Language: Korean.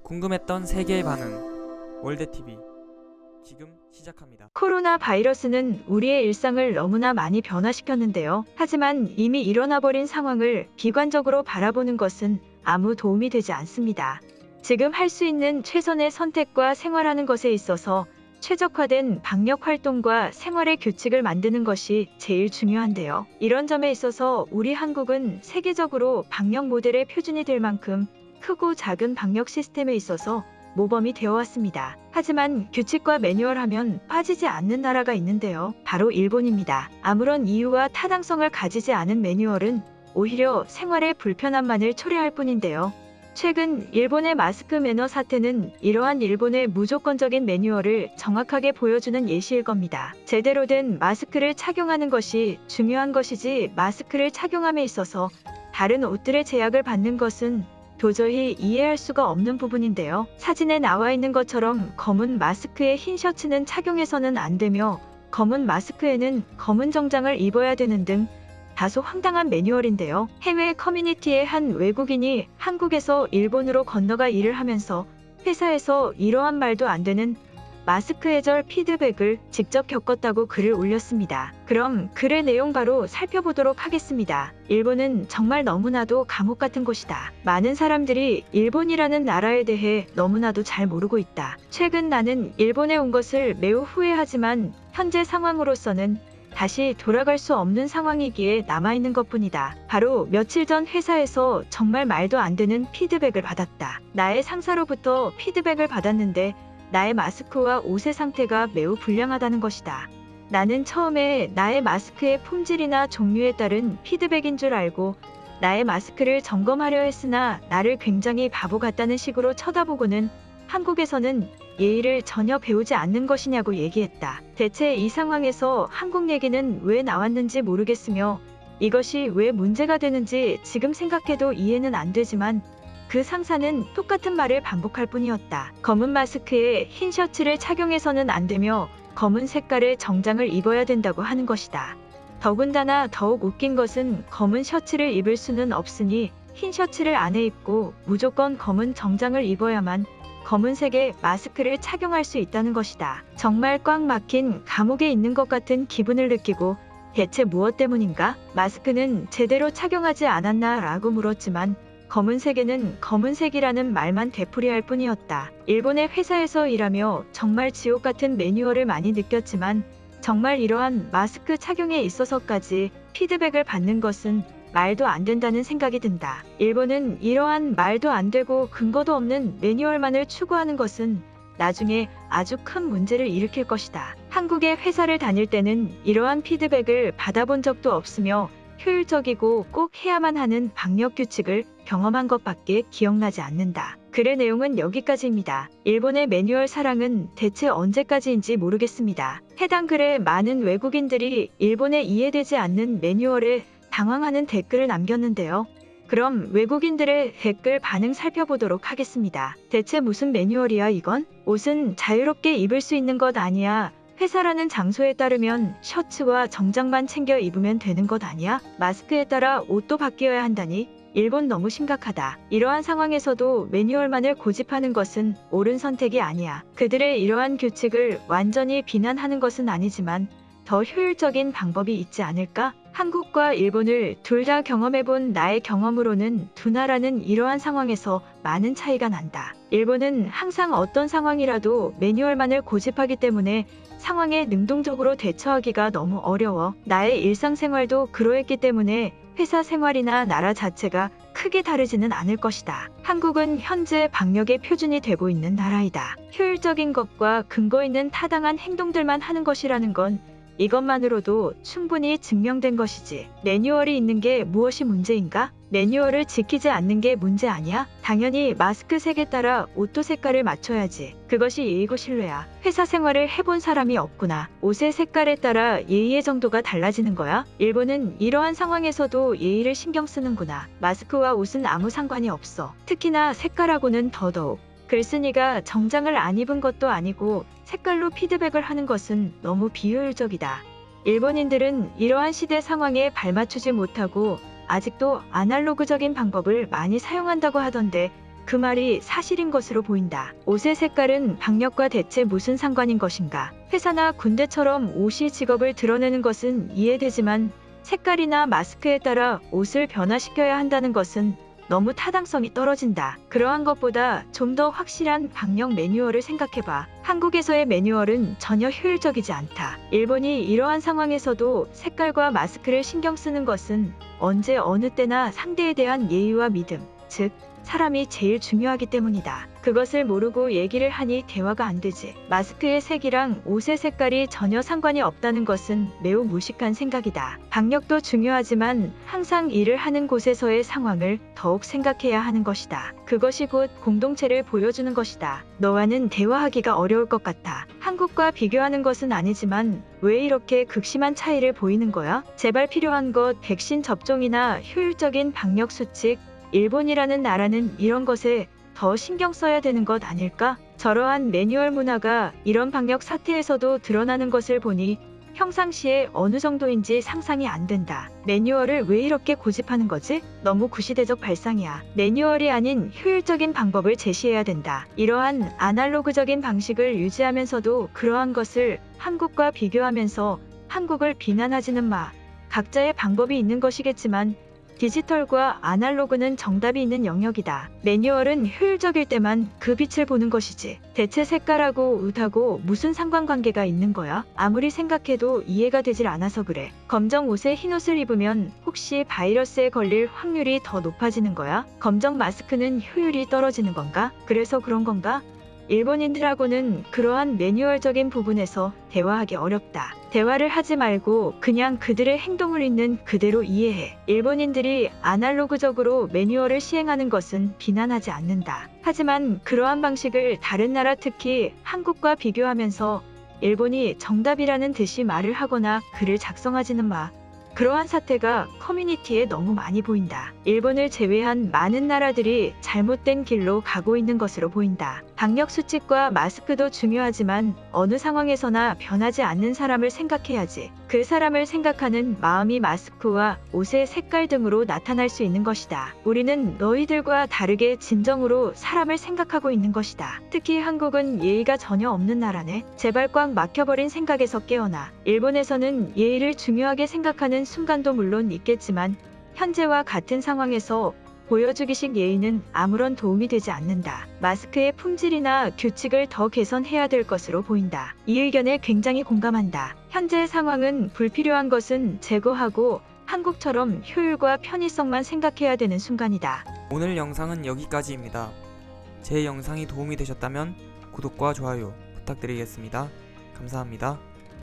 궁금했던 세계의 반응. 월드TV 지금 시작합니다. 코로나 바이러스는 우리의 일상을 너무나 많이 변화시켰는데요. 하지만 이미 일어나 버린 상황을 비관적으로 바라보는 것은 아무 도움이 되지 않습니다. 지금 할 수 있는 최선의 선택과 생활하는 것에 있어서 최적화된 방역 활동과 생활의 규칙을 만드는 것이 제일 중요한데요. 이런 점에 있어서 우리 한국은 세계적으로 방역 모델의 표준이 될 만큼 크고 작은 방역 시스템에 있어서 모범이 되어 왔습니다. 하지만 규칙과 매뉴얼 하면 빠지지 않는 나라가 있는데요. 바로 일본입니다. 아무런 이유와 타당성을 가지지 않은 매뉴얼은 오히려 생활의 불편함만을 초래할 뿐인데요. 최근 일본의 마스크 매너 사태는 이러한 일본의 무조건적인 매뉴얼을 정확하게 보여주는 예시일 겁니다. 제대로 된 마스크를 착용하는 것이 중요한 것이지, 마스크를 착용함에 있어서 다른 옷들의 제약을 받는 것은 도저히 이해할 수가 없는 부분인데요. 사진에 나와 있는 것처럼 검은 마스크에 흰 셔츠는 착용해서는 안 되며, 검은 마스크에는 검은 정장을 입어야 되는 등 다소 황당한 매뉴얼인데요. 해외 커뮤니티의 한 외국인이 한국에서 일본으로 건너가 일을 하면서 회사에서 이러한 말도 안 되는 마스크 해절 피드백을 직접 겪었다고 글을 올렸습니다. 그럼 글의 내용 바로 살펴보도록 하겠습니다. 일본은 정말 너무나도 감옥 같은 곳이다. 많은 사람들이 일본이라는 나라에 대해 너무나도 잘 모르고 있다. 최근 나는 일본에 온 것을 매우 후회하지만 현재 상황으로서는 다시 돌아갈 수 없는 상황이기에 남아있는 것뿐이다. 바로 며칠 전 회사에서 정말 말도 안 되는 피드백을 받았다. 나의 상사로부터 피드백을 받았는데 나의 마스크와 옷의 상태가 매우 불량하다는 것이다. 나는 처음에 나의 마스크의 품질이나 종류에 따른 피드백인 줄 알고 나의 마스크를 점검하려 했으나 나를 굉장히 바보 같다는 식으로 쳐다보고는 한국에서는 예의를 전혀 배우지 않는 것이냐고 얘기했다. 대체 이 상황에서 한국 얘기는 왜 나왔는지 모르겠으며 이것이 왜 문제가 되는지 지금 생각해도 이해는 안 되지만 그 상사는 똑같은 말을 반복할 뿐이었다. 검은 마스크에 흰 셔츠를 착용해서는 안 되며 검은 색깔의 정장을 입어야 된다고 하는 것이다. 더군다나 더욱 웃긴 것은 검은 셔츠를 입을 수는 없으니 흰 셔츠를 안에 입고 무조건 검은 정장을 입어야만 검은색의 마스크를 착용할 수 있다는 것이다. 정말 꽉 막힌 감옥에 있는 것 같은 기분을 느끼고 대체 무엇 때문인가? 마스크는 제대로 착용하지 않았나? 라고 물었지만 검은색에는 검은색이라는 말만 되풀이할 뿐이었다. 일본의 회사에서 일하며 정말 지옥 같은 매뉴얼을 많이 느꼈지만 정말 이러한 마스크 착용에 있어서까지 피드백을 받는 것은 말도 안 된다는 생각이 든다. 일본은 이러한 말도 안 되고 근거도 없는 매뉴얼만을 추구하는 것은 나중에 아주 큰 문제를 일으킬 것이다. 한국의 회사를 다닐 때는 이러한 피드백을 받아본 적도 없으며 효율적이고 꼭 해야만 하는 방역 규칙을 경험한 것밖에 기억나지 않는다. 글의 내용은 여기까지입니다. 일본의 매뉴얼 사랑은 대체 언제까지인지 모르겠습니다. 해당 글에 많은 외국인들이 일본에 이해되지 않는 매뉴얼에 당황하는 댓글을 남겼는데요. 그럼 외국인들의 댓글 반응 살펴보도록 하겠습니다. 대체 무슨 매뉴얼이야 이건? 옷은 자유롭게 입을 수 있는 것 아니야? 회사라는 장소에 따르면 셔츠와 정장만 챙겨 입으면 되는 것 아니야? 마스크에 따라 옷도 바뀌어야 한다니? 일본 너무 심각하다. 이러한 상황에서도 매뉴얼만을 고집하는 것은 옳은 선택이 아니야. 그들의 이러한 규칙을 완전히 비난하는 것은 아니지만 더 효율적인 방법이 있지 않을까? 한국과 일본을 둘 다 경험해본 나의 경험으로는 두 나라는 이러한 상황에서 많은 차이가 난다. 일본은 항상 어떤 상황이라도 매뉴얼만을 고집하기 때문에 상황에 능동적으로 대처하기가 너무 어려워. 나의 일상생활도 그러했기 때문에 회사 생활이나 나라 자체가 크게 다르지는 않을 것이다. 한국은 현재 방역의 표준이 되고 있는 나라이다. 효율적인 것과 근거 있는 타당한 행동들만 하는 것이라는 건 이것만으로도 충분히 증명된 것이지. 매뉴얼이 있는 게 무엇이 문제인가? 매뉴얼을 지키지 않는 게 문제 아니야? 당연히 마스크 색에 따라 옷도 색깔을 맞춰야지. 그것이 예의고 신뢰야. 회사 생활을 해본 사람이 없구나. 옷의 색깔에 따라 예의의 정도가 달라지는 거야? 일본은 이러한 상황에서도 예의를 신경 쓰는구나. 마스크와 옷은 아무 상관이 없어. 특히나 색깔하고는 더더욱. 글쓴이가 정장을 안 입은 것도 아니고 색깔로 피드백을 하는 것은 너무 비효율적이다. 일본인들은 이러한 시대 상황에 발맞추지 못하고 아직도 아날로그적인 방법을 많이 사용한다고 하던데 그 말이 사실인 것으로 보인다. 옷의 색깔은 박력과 대체 무슨 상관인 것인가? 회사나 군대처럼 옷이 직업을 드러내는 것은 이해되지만 색깔이나 마스크에 따라 옷을 변화시켜야 한다는 것은 너무 타당성이 떨어진다. 그러한 것보다 좀 더 확실한 방역 매뉴얼을 생각해봐. 한국에서의 매뉴얼은 전혀 효율적이지 않다. 일본이 이러한 상황에서도 색깔과 마스크를 신경 쓰는 것은 언제 어느 때나 상대에 대한 예의와 믿음, 즉 사람이 제일 중요하기 때문이다. 그것을 모르고 얘기를 하니 대화가 안 되지. 마스크의 색이랑 옷의 색깔이 전혀 상관이 없다는 것은 매우 무식한 생각이다. 방역도 중요하지만 항상 일을 하는 곳에서의 상황을 더욱 생각해야 하는 것이다. 그것이 곧 공동체를 보여주는 것이다. 너와는 대화하기가 어려울 것 같아. 한국과 비교하는 것은 아니지만 왜 이렇게 극심한 차이를 보이는 거야? 제발 필요한 것 백신 접종이나 효율적인 방역 수칙, 일본이라는 나라는 이런 것에 더 신경 써야 되는 것 아닐까? 저러한 매뉴얼 문화가 이런 방역 사태에서도 드러나는 것을 보니 평상시에 어느 정도인지 상상이 안 된다. 매뉴얼을 왜 이렇게 고집하는 거지? 너무 구시대적 발상이야. 매뉴얼이 아닌 효율적인 방법을 제시해야 된다. 이러한 아날로그적인 방식을 유지하면서도 그러한 것을 한국과 비교하면서 한국을 비난하지는 마. 각자의 방법이 있는 것이겠지만 디지털과 아날로그는 정답이 있는 영역이다. 매뉴얼은 효율적일 때만 그 빛을 보는 것이지. 대체 색깔하고 옷하고 무슨 상관관계가 있는 거야? 아무리 생각해도 이해가 되질 않아서 그래. 검정 옷에 흰 옷을 입으면 혹시 바이러스에 걸릴 확률이 더 높아지는 거야? 검정 마스크는 효율이 떨어지는 건가? 그래서 그런 건가? 일본인들하고는 그러한 매뉴얼적인 부분에서 대화하기 어렵다. 대화를 하지 말고 그냥 그들의 행동을 있는 그대로 이해해. 일본인들이 아날로그적으로 매뉴얼을 시행하는 것은 비난하지 않는다. 하지만 그러한 방식을 다른 나라 특히 한국과 비교하면서 일본이 정답이라는 듯이 말을 하거나 글을 작성하지는 마. 그러한 사태가 커뮤니티에 너무 많이 보인다. 일본을 제외한 많은 나라들이 잘못된 길로 가고 있는 것으로 보인다. 방역 수칙과 마스크도 중요하지만 어느 상황에서나 변하지 않는 사람을 생각해야지. 그 사람을 생각하는 마음이 마스크와 옷의 색깔 등으로 나타날 수 있는 것이다. 우리는 너희들과 다르게 진정으로 사람을 생각하고 있는 것이다. 특히 한국은 예의가 전혀 없는 나라네. 제발 꽉 막혀버린 생각에서 깨어나. 일본에서는 예의를 중요하게 생각하는 순간도 물론 있겠지만 현재와 같은 상황에서 보여주기식 예의는 아무런 도움이 되지 않는다. 마스크의 품질이나 규칙을 더 개선해야 될 것으로 보인다. 이 의견에 굉장히 공감한다. 현재 상황은 불필요한 것은 제거하고 한국처럼 효율과 편의성만 생각해야 되는 순간이다. 오늘 영상은 여기까지입니다. 제 영상이 도움이 되셨다면 구독과 좋아요 부탁드리겠습니다. 감사합니다.